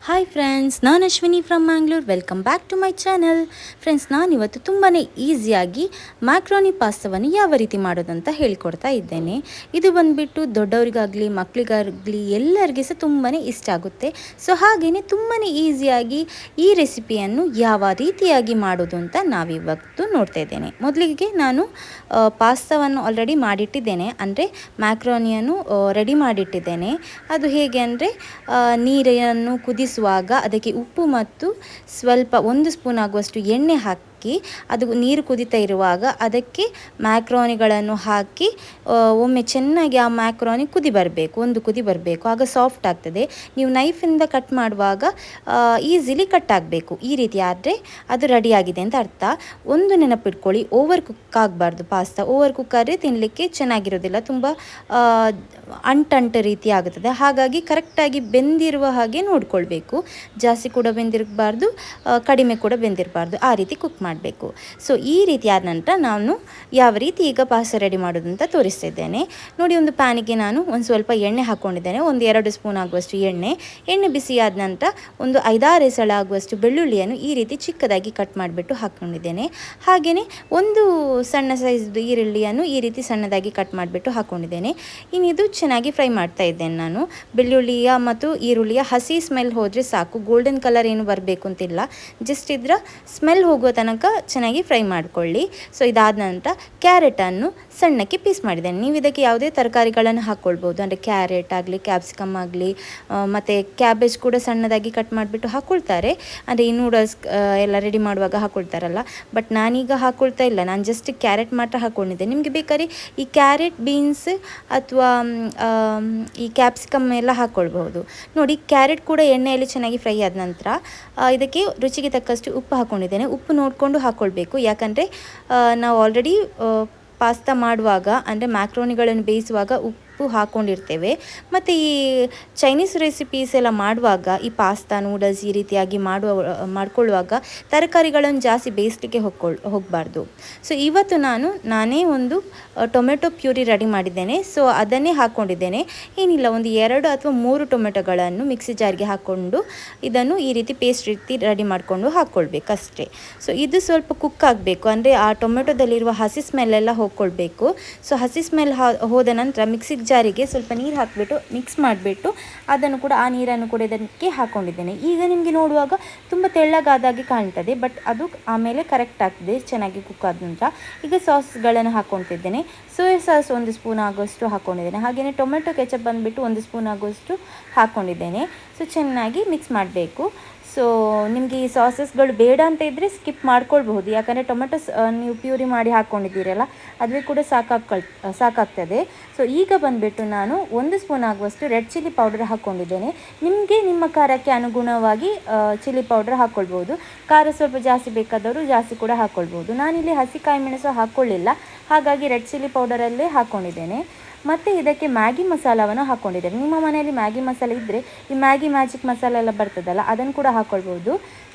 Hi friends, ನಾನು Ashwini from Mangalore. Welcome back to my channel. Friends, ನಾನಿವತ್ತು ತುಂಬಾ ಈಸಿಯಾಗಿ ಮ್ಯಾಕ್ರೋನಿ ಪಾಸ್ತವನ್ನು ಯಾವ ರೀತಿ ಮಾಡೋದಂತ ಹೇಳಿಕೊಡ್ತಾ ಇದ್ದೇನೆ. ಇದು ಬಂದುಬಿಟ್ಟು ದೊಡ್ಡವರಿಗಾಗಲಿ ಮಕ್ಕಳಿಗಾಗಲಿ ಎಲ್ಲರಿಗೆ ಸಹ ತುಂಬಾ ಇಷ್ಟ ಆಗುತ್ತೆ. ಸೊ ಹಾಗೆಯೇ ತುಂಬಾ ಈಸಿಯಾಗಿ ಈ ರೆಸಿಪಿಯನ್ನು ಯಾವ ರೀತಿಯಾಗಿ ಮಾಡೋದು ಅಂತ ನಾವಿವತ್ತು ನೋಡ್ತಾ ಇದ್ದೇನೆ. ಮೊದಲಿಗೆ ನಾನು ಪಾಸ್ತವನ್ನು ಆಲ್ರೆಡಿ ಮಾಡಿಟ್ಟಿದ್ದೇನೆ, ಅಂದರೆ ಮ್ಯಾಕ್ರೋನಿಯನ್ನು ರೆಡಿ ಮಾಡಿಟ್ಟಿದ್ದೇನೆ. ಅದು ಹೇಗೆ ಅಂದರೆ ನೀರನ್ನು ಕುದಿಸುವಾಗ ಅದಕ್ಕೆ ಉಪ್ಪು ಮತ್ತು ಸ್ವಲ್ಪ 1 ಸ್ಪೂನ್ ಆಗುವಷ್ಟು ಎಣ್ಣೆ ಹಾಕಿ ಅದು ನೀರು ಕುದೀತಾ ಇರುವಾಗ ಅದಕ್ಕೆ ಮ್ಯಾಕ್ರೋನಿಗಳನ್ನು ಹಾಕಿ ಒಮ್ಮೆ ಚೆನ್ನಾಗಿ ಆ ಮ್ಯಾಕ್ರೋನಿ ಕುದಿ ಬರಬೇಕು, ಒಂದು ಕುದಿ ಬರಬೇಕು, ಆಗ ಸಾಫ್ಟ್ ಆಗ್ತದೆ. ನೀವು ನೈಫಿಂದ ಕಟ್ ಮಾಡುವಾಗ ಈಸಿಲಿ ಕಟ್ ಆಗಬೇಕು. ಈ ರೀತಿ ಆದರೆ ಅದು ರೆಡಿಯಾಗಿದೆ ಅಂತ ಅರ್ಥ. ಒಂದು ನೆನಪಿಟ್ಕೊಳ್ಳಿ, ಓವರ್ ಕುಕ್ ಆಗಬಾರ್ದು ಪಾಸ್ತಾ. ಓವರ್ ಕುಕ್ ಆದರೆ ತಿನ್ನಲಿಕ್ಕೆ ಚೆನ್ನಾಗಿರೋದಿಲ್ಲ, ತುಂಬ ಅಂಟಂಟ ರೀತಿ ಆಗುತ್ತದೆ. ಹಾಗಾಗಿ ಕರೆಕ್ಟಾಗಿ ಬೆಂದಿರುವ ಹಾಗೆ ನೋಡಿಕೊಳ್ಬೇಕು. ಜಾಸ್ತಿ ಕೂಡ ಬೆಂದಿರಬಾರ್ದು, ಕಡಿಮೆ ಕೂಡ ಬೆಂದಿರಬಾರ್ದು, ಆ ರೀತಿ ಕುಕ್ ಮಾಡಬೇಕು. ಸೊ ಈ ರೀತಿ ಆದ ನಂತರ ನಾನು ಯಾವ ರೀತಿ ಈಗ ಪಾಸ್ತಾ ರೆಡಿ ಮಾಡೋದಂತ ತೋರಿಸ್ತಿದ್ದೇನೆ. ನೋಡಿ, ಒಂದು ಪ್ಯಾನಿಗೆ ನಾನು ಒಂದು ಸ್ವಲ್ಪ ಎಣ್ಣೆ ಹಾಕ್ಕೊಂಡಿದ್ದೇನೆ. ಒಂದು 2 ಸ್ಪೂನ್ ಆಗುವಷ್ಟು ಎಣ್ಣೆ ಬಿಸಿ ಆದ ನಂತರ ಒಂದು 5-6 ಎಸಳು ಆಗುವಷ್ಟು ಬೆಳ್ಳುಳ್ಳಿಯನ್ನು ಈ ರೀತಿ ಚಿಕ್ಕದಾಗಿ ಕಟ್ ಮಾಡಿಬಿಟ್ಟು ಹಾಕ್ಕೊಂಡಿದ್ದೇನೆ. ಹಾಗೆಯೇ ಒಂದು ಸಣ್ಣ ಸೈಜ್ದು ಈರುಳ್ಳಿಯನ್ನು ಈ ರೀತಿ ಸಣ್ಣದಾಗಿ ಕಟ್ ಮಾಡಿಬಿಟ್ಟು ಹಾಕ್ಕೊಂಡಿದ್ದೇನೆ. ಇನ್ನಿದು ಚೆನ್ನಾಗಿ ಫ್ರೈ ಮಾಡ್ತಾ ಇದ್ದೇನೆ ನಾನು. ಬೆಳ್ಳುಳ್ಳಿಯ ಮತ್ತು ಈರುಳ್ಳಿಯ ಹಸಿ ಸ್ಮೆಲ್ ಹೋದರೆ ಸಾಕು, ಗೋಲ್ಡನ್ ಕಲರ್ ಏನು ಬರಬೇಕು ಅಂತಿಲ್ಲ, ಜಸ್ಟ್ ಇದರ ಸ್ಮೆಲ್ ಹೋಗುವ ತನಕ ಚೆನ್ನಾಗಿ ಫ್ರೈ ಮಾಡಿಕೊಳ್ಳಿ. ಸೊ ಇದಾದ ನಂತರ ಕ್ಯಾರೆಟನ್ನು ಸಣ್ಣಕ್ಕೆ ಪೀಸ್ ಮಾಡಿದ್ದೇನೆ. ನೀವು ಇದಕ್ಕೆ ಯಾವುದೇ ತರಕಾರಿಗಳನ್ನು ಹಾಕ್ಕೊಳ್ಬೋದು, ಅಂದರೆ ಕ್ಯಾರೆಟ್ ಆಗಲಿ, ಕ್ಯಾಪ್ಸಿಕಮ್ ಆಗಲಿ, ಮತ್ತು ಕ್ಯಾಬೇಜ್ ಕೂಡ ಸಣ್ಣದಾಗಿ ಕಟ್ ಮಾಡಿಬಿಟ್ಟು ಹಾಕ್ಕೊಳ್ತಾರೆ, ಅಂದರೆ ಈ ನೂಡಲ್ಸ್ ಎಲ್ಲ ರೆಡಿ ಮಾಡುವಾಗ ಹಾಕ್ಕೊಳ್ತಾರಲ್ಲ. ಬಟ್ ನಾನೀಗ ಹಾಕ್ಕೊಳ್ತಾ ಇಲ್ಲ, ನಾನು ಜಸ್ಟ್ ಕ್ಯಾರೆಟ್ ಮಾತ್ರ ಹಾಕ್ಕೊಂಡಿದ್ದೆ. ನಿಮಗೆ ಬೇಕಾದ್ರೆ ಈ ಕ್ಯಾರೆಟ್, ಬೀನ್ಸ್ ಅಥವಾ ಈ ಕ್ಯಾಪ್ಸಿಕಮ್ ಎಲ್ಲ ಹಾಕ್ಕೊಳ್ಬಹುದು. ನೋಡಿ, ಕ್ಯಾರೆಟ್ ಕೂಡ ಎಣ್ಣೆಯಲ್ಲಿ ಚೆನ್ನಾಗಿ ಫ್ರೈ ಆದ ನಂತರ ಇದಕ್ಕೆ ರುಚಿಗೆ ತಕ್ಕಷ್ಟು ಉಪ್ಪು ಹಾಕ್ಕೊಂಡಿದ್ದೇನೆ. ಉಪ್ಪು ನೋಡಿಕೊಂಡು ಹಾಕ್ಕೊಳ್ಬೇಕು, ಯಾಕಂದರೆ ನಾವು ಆಲ್ರೆಡಿ ಪಾಸ್ತಾ ಮಾಡುವಾಗ, ಅಂದರೆ ಮ್ಯಾಕ್ರೋನಿಗಳನ್ನು ಬೇಯಿಸುವಾಗ ಉಪ್ಪು ಹಾಕ್ಕೊಂಡಿರ್ತೇವೆ. ಮತ್ತು ಈ ಚೈನೀಸ್ ರೆಸಿಪೀಸ್ ಎಲ್ಲ ಮಾಡುವಾಗ, ಈ ಪಾಸ್ತಾ, ನೂಡಲ್ಸ್ ಈ ರೀತಿಯಾಗಿ ಮಾಡ್ಕೊಳ್ಳುವಾಗ ತರಕಾರಿಗಳನ್ನು ಜಾಸ್ತಿ ಬೇಯಿಸಲಿಕ್ಕೆ ಹೋಗಬಾರ್ದು. ಸೊ ಇವತ್ತು ನಾನೇ ಒಂದು ಟೊಮೆಟೊ ಪ್ಯೂರಿ ರೆಡಿ ಮಾಡಿದ್ದೇನೆ. ಸೊ ಅದನ್ನೇ ಹಾಕ್ಕೊಂಡಿದ್ದೇನೆ. ಏನಿಲ್ಲ, ಒಂದು 2 ಅಥವಾ 3 ಟೊಮೆಟೊಗಳನ್ನು ಮಿಕ್ಸಿ ಜಾರ್ಗೆ ಹಾಕ್ಕೊಂಡು ಇದನ್ನು ಈ ರೀತಿ ಪೇಸ್ಟ್ ರೀತಿ ರೆಡಿ ಮಾಡಿಕೊಂಡು ಹಾಕ್ಕೊಳ್ಬೇಕಷ್ಟೇ. ಸೊ ಇದು ಸ್ವಲ್ಪ ಕುಕ್ ಆಗಬೇಕು, ಅಂದರೆ ಆ ಟೊಮೆಟೊದಲ್ಲಿರುವ ಹಸಿ ಸ್ಮೆಲ್ಲೆಲ್ಲ ಹೋಗ್ಕೊಳ್ಬೇಕು. ಸೊ ಹಸಿ ಸ್ಮೆಲ್ ಹೋದ ನಂತರ ಮಿಕ್ಸಿ ಜಾರಿಗೆ ಸ್ವಲ್ಪ ನೀರು ಹಾಕಿಬಿಟ್ಟು ಮಿಕ್ಸ್ ಮಾಡಿಬಿಟ್ಟು ಅದನ್ನು ಕೂಡ, ಆ ನೀರನ್ನು ಕೂಡ ಇದಕ್ಕೆ ಹಾಕ್ಕೊಂಡಿದ್ದೇನೆ. ಈಗ ನಿಮಗೆ ನೋಡುವಾಗ ತುಂಬ ತೆಳ್ಳಗಾದಾಗೆ ಕಾಣ್ತದೆ, ಬಟ್ ಅದು ಆಮೇಲೆ ಕರೆಕ್ಟ್ ಆಗ್ತದೆ ಚೆನ್ನಾಗಿ ಕುಕ್ ಆದ ನಂತರ. ಈಗ ಸಾಸ್ಗಳನ್ನು ಹಾಕ್ಕೊಳ್ತಿದ್ದೇನೆ. ಸೋಯಾ ಸಾಸ್ 1 ಸ್ಪೂನ್ ಆಗುವಷ್ಟು ಹಾಕ್ಕೊಂಡಿದ್ದೇನೆ. ಹಾಗೆಯೇ ಟೊಮೆಟೊ ಕೆಚಪ್ ಬಂದುಬಿಟ್ಟು 1 ಸ್ಪೂನ್ ಆಗುವಷ್ಟು ಹಾಕ್ಕೊಂಡಿದ್ದೇನೆ. ಸೊ ಚೆನ್ನಾಗಿ ಮಿಕ್ಸ್ ಮಾಡಬೇಕು. ಸೊ ನಿಮಗೆ ಈ ಸಾಸಸ್ಗಳು ಬೇಡ ಅಂತ ಇದ್ದರೆ ಸ್ಕಿಪ್ ಮಾಡ್ಕೊಳ್ಬಹುದು, ಯಾಕಂದರೆ ಟೊಮೆಟೊಸ್ ನೀವು ಪ್ಯೂರಿ ಮಾಡಿ ಹಾಕ್ಕೊಂಡಿದ್ದೀರಲ್ಲ, ಅದುವೇ ಕೂಡ ಸಾಕಾಗ್ತದೆ. ಸೊ ಈಗ ಬಂದುಬಿಟ್ಟು ನಾನು 1 ಸ್ಪೂನ್ ಆಗುವಷ್ಟು ರೆಡ್ ಚಿಲ್ಲಿ ಪೌಡರ್ ಹಾಕ್ಕೊಂಡಿದ್ದೇನೆ. ನಿಮಗೆ ನಿಮ್ಮ ಖಾರಕ್ಕೆ ಅನುಗುಣವಾಗಿ ಚಿಲ್ಲಿ ಪೌಡರ್ ಹಾಕ್ಕೊಳ್ಬೋದು. ಖಾರ ಸ್ವಲ್ಪ ಜಾಸ್ತಿ ಬೇಕಾದವರು ಜಾಸ್ತಿ ಕೂಡ ಹಾಕ್ಕೊಳ್ಬೋದು. ನಾನಿಲ್ಲಿ ಹಸಿ ಕಾಯಿ ಮೆಣಸು ಹಾಕ್ಕೊಳ್ಳಿಲ್ಲ, ಹಾಗಾಗಿ ರೆಡ್ ಚಿಲ್ಲಿ ಪೌಡರಲ್ಲೇ ಹಾಕ್ಕೊಂಡಿದ್ದೇನೆ. ಮತ್ತು ಇದಕ್ಕೆ ಮ್ಯಾಗಿ ಮಸಾಲವನ್ನು ಹಾಕ್ಕೊಂಡಿದ್ದೇನೆ. ನಿಮ್ಮ ಮನೆಯಲ್ಲಿ ಮ್ಯಾಗಿ ಮಸಾಲೆ ಇದ್ದರೆ ಈ ಮ್ಯಾಗಿ ಮ್ಯಾಜಿಕ್ ಮಸಾಲೆ ಎಲ್ಲ ಬರ್ತದಲ್ಲ, ಅದನ್ನು ಕೂಡ ಹಾಕ್ಕೊಳ್ಬೋದು.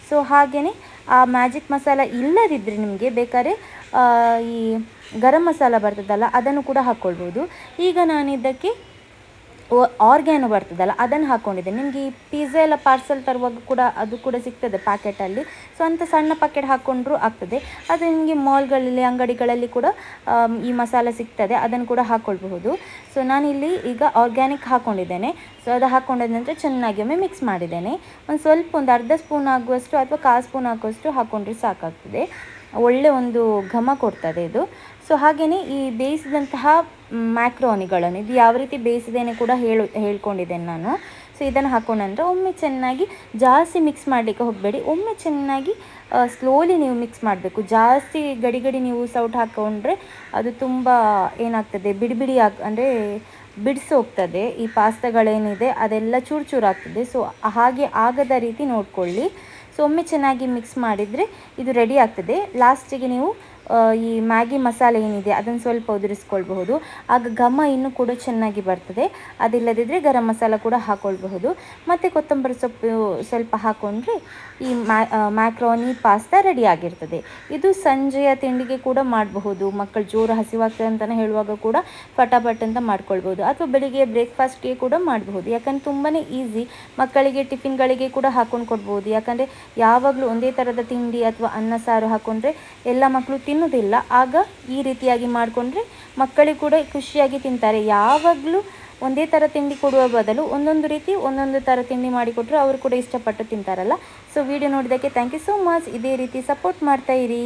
ಸೊ ಹಾಗೆಯೇ ಆ ಮ್ಯಾಜಿಕ್ ಮಸಾಲ ಇಲ್ಲದಿದ್ದರೆ ನಿಮಗೆ ಬೇಕಾದ್ರೆ ಈ ಗರಂ ಮಸಾಲ ಬರ್ತದಲ್ಲ, ಅದನ್ನು ಕೂಡ ಹಾಕ್ಕೊಳ್ಬೋದು. ಈಗ ನಾನು ಇದಕ್ಕೆ ಆರ್ಗ್ಯಾನೋ ಬರ್ತದಲ್ಲ, ಅದನ್ನು ಹಾಕ್ಕೊಂಡಿದ್ದೇನೆ. ನಿಮಗೆ ಈ ಪಿಜ್ಜಾ ಎಲ್ಲ ಪಾರ್ಸಲ್ ತರುವಾಗ ಕೂಡ ಅದು ಕೂಡ ಸಿಗ್ತದೆ ಪ್ಯಾಕೆಟಲ್ಲಿ. ಸೊ ಅಂಥ ಸಣ್ಣ ಪ್ಯಾಕೆಟ್ ಹಾಕ್ಕೊಂಡ್ರೂ ಆಗ್ತದೆ. ಅದು ನಿಮಗೆ ಮಾಲ್ಗಳಲ್ಲಿ, ಅಂಗಡಿಗಳಲ್ಲಿ ಕೂಡ ಈ ಮಸಾಲೆ ಸಿಗ್ತದೆ, ಅದನ್ನು ಕೂಡ ಹಾಕ್ಕೊಳ್ಬಹುದು. ಸೊ ನಾನಿಲ್ಲಿ ಈಗ ಆರ್ಗ್ಯಾನಿಕ್ ಹಾಕ್ಕೊಂಡಿದ್ದೇನೆ. ಸೊ ಅದು ಹಾಕ್ಕೊಂಡ ನಂತರ ಚೆನ್ನಾಗಿ ಒಮ್ಮೆ ಮಿಕ್ಸ್ ಮಾಡಿದ್ದೇನೆ. ಒಂದು ಅರ್ಧ ಸ್ಪೂನ್ ಆಗುವಷ್ಟು ಅಥವಾ 1/4 ಸ್ಪೂನ್ ಆಗುವಷ್ಟು ಹಾಕ್ಕೊಂಡ್ರೆ ಸಾಕಾಗ್ತದೆ. ಒಳ್ಳೆ ಒಂದು ಘಮ ಕೊಡ್ತದೆ ಇದು. ಸೊ ಹಾಗೆಯೇ ಈ ಬೇಯಿಸಿದಂತಹ ಮ್ಯಾಕ್ರೋನಿಗಳನ್ನು ಇದು ಯಾವ ರೀತಿ ಬೇಯಿಸಿದ್ದೇನೆ ಕೂಡ ಹೇಳ್ಕೊಂಡಿದ್ದೇನೆ ನಾನು. ಸೊ ಇದನ್ನು ಹಾಕ್ಕೊಂಡ್ರೆ ಒಮ್ಮೆ ಚೆನ್ನಾಗಿ, ಜಾಸ್ತಿ ಮಿಕ್ಸ್ ಮಾಡಲಿಕ್ಕೆ ಹೋಗಬೇಡಿ, ಒಮ್ಮೆ ಚೆನ್ನಾಗಿ ಸ್ಲೋಲಿ ನೀವು ಮಿಕ್ಸ್ ಮಾಡಬೇಕು. ಜಾಸ್ತಿ ಗಡಿ ನೀವು ಸೌಟ್ ಹಾಕ್ಕೊಂಡ್ರೆ ಅದು ತುಂಬ ಏನಾಗ್ತದೆ, ಬಿಡಿ ಅಂದರೆ ಬಿಡಿಸೋಗ್ತದೆ. ಈ ಪಾಸ್ತಾಗಳೇನಿದೆ ಅದೆಲ್ಲ ಚೂರು ಆಗ್ತದೆ. ಸೊ ಹಾಗೆ ಆಗದ ರೀತಿ ನೋಡಿಕೊಳ್ಳಿ. ಸೊ ಒಮ್ಮೆ ಚೆನ್ನಾಗಿ ಮಿಕ್ಸ್ ಮಾಡಿದರೆ ಇದು ರೆಡಿ ಆಗ್ತದೆ. ಲಾಸ್ಟಿಗೆ ನೀವು ಈ ಮ್ಯಾಗಿ ಮಸಾಲೆ ಏನಿದೆ ಅದನ್ನು ಸ್ವಲ್ಪ ಉದುರಿಸ್ಕೊಳ್ಬಹುದು. ಆಗ ಘಮ ಇನ್ನೂ ಕೂಡ ಚೆನ್ನಾಗಿ ಬರ್ತದೆ. ಅದಿಲ್ಲದಿದ್ದರೆ ಗರಂ ಮಸಾಲ ಕೂಡ ಹಾಕ್ಕೊಳ್ಬಹುದು. ಮತ್ತು ಕೊತ್ತಂಬರಿ ಸೊಪ್ಪು ಸ್ವಲ್ಪ ಹಾಕ್ಕೊಂಡ್ರೆ ಈ ಮ್ಯಾಕ್ರೋನಿ ಪಾಸ್ತಾ ರೆಡಿ ಆಗಿರ್ತದೆ. ಇದು ಸಂಜೆಯ ತಿಂಡಿಗೆ ಕೂಡ ಮಾಡಬಹುದು. ಮಕ್ಕಳು ಜೋರು ಹಸಿವಾಗ್ತದೆ ಅಂತಲೇ ಹೇಳುವಾಗ ಕೂಡ ಪಟಾಪಟ್ ಅಂತ ಮಾಡ್ಕೊಳ್ಬೋದು. ಅಥವಾ ಬೆಳಿಗ್ಗೆ ಬ್ರೇಕ್ಫಾಸ್ಟ್ಗೆ ಕೂಡ ಮಾಡಬಹುದು. ಯಾಕಂದರೆ ತುಂಬಾ ಈಸಿ. ಮಕ್ಕಳಿಗೆ ಟಿಫಿನ್ಗಳಿಗೆ ಕೂಡ ಹಾಕ್ಕೊಂಡು ಕೊಡ್ಬೋದು. ಯಾಕಂದರೆ ಯಾವಾಗಲೂ ಒಂದೇ ಥರದ ತಿಂಡಿ ಅಥವಾ ಅನ್ನ ಸಾರು ಹಾಕ್ಕೊಂಡ್ರೆ ಎಲ್ಲ ಮಕ್ಕಳು ತಿನ್ನೋದಿಲ್ಲ. ಆಗ ಈ ರೀತಿಯಾಗಿ ಮಾಡಿಕೊಂಡ್ರೆ ಮಕ್ಕಳಿಗೆ ಕೂಡ ಖುಷಿಯಾಗಿ ತಿಂತಾರೆ. ಯಾವಾಗಲೂ ಒಂದೇ ಥರ ತಿಂಡಿ ಕೊಡುವ ಬದಲು ಒಂದೊಂದು ರೀತಿ ಒಂದೊಂದು ಥರ ತಿಂಡಿ ಮಾಡಿಕೊಟ್ರೆ ಅವರು ಕೂಡ ಇಷ್ಟಪಟ್ಟು ತಿಂತಾರಲ್ಲ. ಸೊ ವಿಡಿಯೋ ನೋಡಿದ್ದಕ್ಕೆ ಥ್ಯಾಂಕ್ ಯು ಸೋ ಮಚ್. ಇದೇ ರೀತಿ ಸಪೋರ್ಟ್ ಮಾಡ್ತಾಯಿರಿ.